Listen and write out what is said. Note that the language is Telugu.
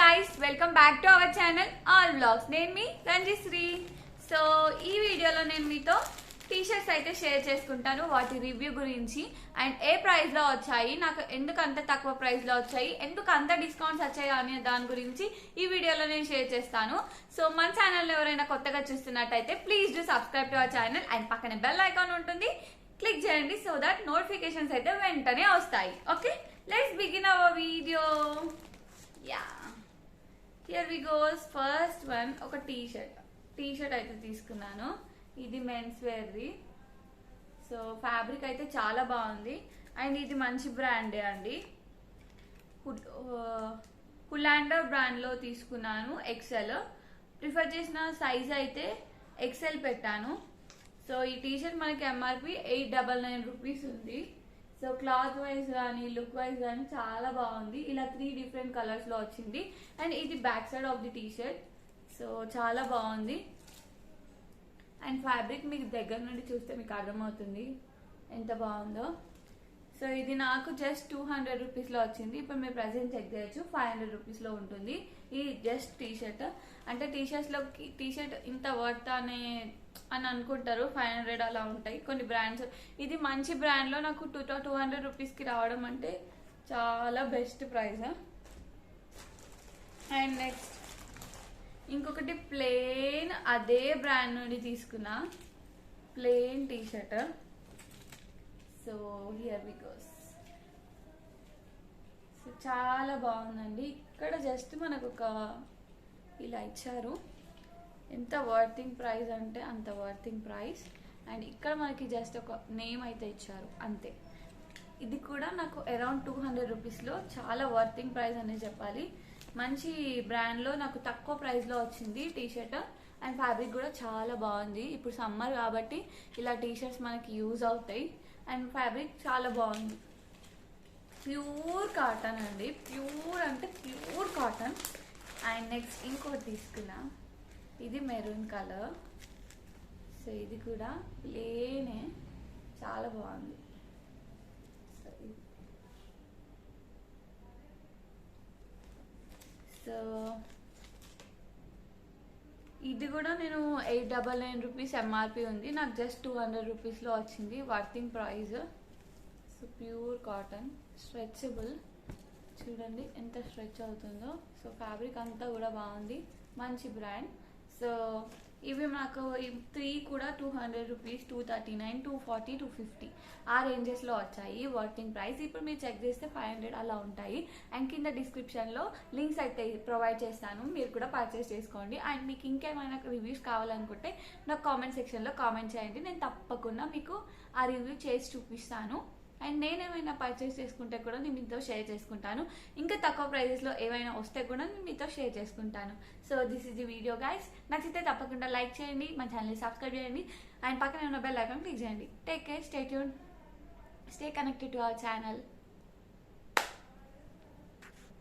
guys, welcome back to our channel All Vlogs. నేను మీ రంజిశ్రీ. సో ఈ వీడియోలో నేను మీతో టీ-షర్ట్స్ అయితే షేర్ చేసుకుంటాను, వాటి రివ్యూ గురించి అండ్ ఏ ప్రైస్ లో వచ్చాయి, నాకు ఎందుకు అంత తక్కువ ప్రైస్ లో వచ్చాయి, ఎందుకు అంత డిస్కౌంట్స్ వచ్చాయి అనే దాని గురించి ఈ వీడియోలో నేను షేర్ చేస్తాను. సో మన ఛానల్ ఎవరైనా కొత్తగా చూస్తున్నట్టయితే please do subscribe to our channel and పక్కనే బెల్ ఐకాన్ ఉంటుంది, క్లిక్ చేయండి సో దట్ నోటిఫికేషన్స్ అయితే వెంటనే వస్తాయి. Okay, let's begin our video. Here we goes. First one ఒక టీ-షర్ట్ అయితే తీసుకున్నాను. ఇది మెన్స్ వేర్ది. సో ఫ్యాబ్రిక్ అయితే చాలా బాగుంది అండ్ ఇది మంచి బ్రాండే అండి. హులాండర్ బ్రాండ్లో తీసుకున్నాను. ఎక్సెల్ ప్రిఫర్ చేసిన సైజ్ అయితే ఎక్సెల్ పెట్టాను. సో ఈ టీషర్ట్ మనకి ఎంఆర్పి 899 రూపీస్ ఉంది. సో క్లాత్ వైజ్ కానీ లుక్ వైజ్ కానీ చాలా బాగుంది. ఇలా 3 డిఫరెంట్ కలర్స్ లో వచ్చింది అండ్ ఇది back side of the T-shirt. So చాలా బాగుంది అండ్ ఫ్యాబ్రిక్ మీకు దగ్గర నుండి చూస్తే మీకు అర్థమవుతుంది ఎంత బాగుందో. సో ఇది నాకు జస్ట్ 200 రూపీస్లో వచ్చింది. ఇప్పుడు మీరు ప్రెసెంట్ చెక్ చేయొచ్చు, 500 రూపీస్లో ఉంటుంది ఈ జస్ట్ టీషర్ట్. అంటే టీషర్ట్ ఇంత వర్త్ అని అనుకుంటారు, 500 అలా ఉంటాయి కొన్ని బ్రాండ్స్. ఇది మంచి బ్రాండ్లో నాకు 200 రూపీస్కి రావడం అంటే చాలా బెస్ట్ ప్రైస్. అండ్ నెక్స్ట్ ఇంకొకటి ప్లెయిన్ అదే బ్రాండ్ నుండి తీసుకున్నా plain T-shirt. So here we goes. So చాలా బాగుందండి. ఇక్కడ జస్ట్ మనకు ఒక ఇలా ఇచ్చారు. ఎంత వర్తింగ్ ప్రైస్ అంటే అంత వర్తింగ్ ప్రైస్. అండ్ ఇక్కడ మనకి జస్ట్ ఒక నేమ్ అయితే ఇచ్చారు అంతే. ఇది కూడా నాకు అరౌండ్ 200 రూపీస్లో చాలా వర్తింగ్ ప్రైస్ అనే చెప్పాలి. మంచి బ్రాండ్లో నాకు తక్కువ ప్రైస్లో వచ్చింది టీషర్ట్ అండ్ ఫ్యాబ్రిక్ కూడా చాలా బాగుంది. ఇప్పుడు సమ్మర్ కాబట్టి ఇలా టీషర్ట్స్ మనకి యూజ్ అవుతాయి అండ్ ఫ్యాబ్రిక్ చాలా బాగుంది. ప్యూర్ కాటన్ అండి, ప్యూర్ అంటే ప్యూర్ కాటన్. అండ్ నెక్స్ట్ ఇంకోటి తీసుకున్నా, ఇది మెరూన్ కలర్. సో ఇది కూడా ప్లేనే, చాలా బాగుంది. సో ఇది కూడా నేను 899 రూపీస్ ఎంఆర్పి ఉంది, నాకు జస్ట్ 200 రూపీస్లో వచ్చింది worthing price. So pure cotton, stretchable, చూడండి ఎంత స్ట్రెచ్ అవుతుందో. సో ఫ్యాబ్రిక్ అంతా కూడా బాగుంది, మంచి బ్రాండ్. సో ఇవి నాకు 3 కూడా 200 రూపీస్, 239, 240, 250 ఆ రేంజెస్లో వచ్చాయి వర్తింగ్ ప్రైస్. ఇప్పుడు మీరు చెక్ చేస్తే 500 అలా ఉంటాయి. అండ్ కింద డిస్క్రిప్షన్లో లింక్స్ అయితే ప్రొవైడ్ చేస్తాను, మీరు కూడా పర్చేస్ చేసుకోండి. అండ్ మీకు ఇంకేమైనా రివ్యూస్ కావాలనుకుంటే నాకు కామెంట్ సెక్షన్లో కామెంట్ చేయండి, నేను తప్పకుండా మీకు ఆ రివ్యూ చేసి చూపిస్తాను. అండ్ నేనేమైనా పర్చేస్ చేసుకుంటే కూడా నేను మీతో షేర్ చేసుకుంటాను. ఇంకా తక్కువ ప్రైజెస్లో ఏమైనా వస్తే కూడా నేను మీతో షేర్ చేసుకుంటాను. So this is the video guys. నచ్చితే తప్పకుండా లైక్ చేయండి, మా ఛానల్ని సబ్స్క్రైబ్ చేయండి అండ్ పక్కనే ఉన్న బెల్ ఐకాన్ క్లిక్ చేయండి. Take care, stay tune, stay connected to our channel.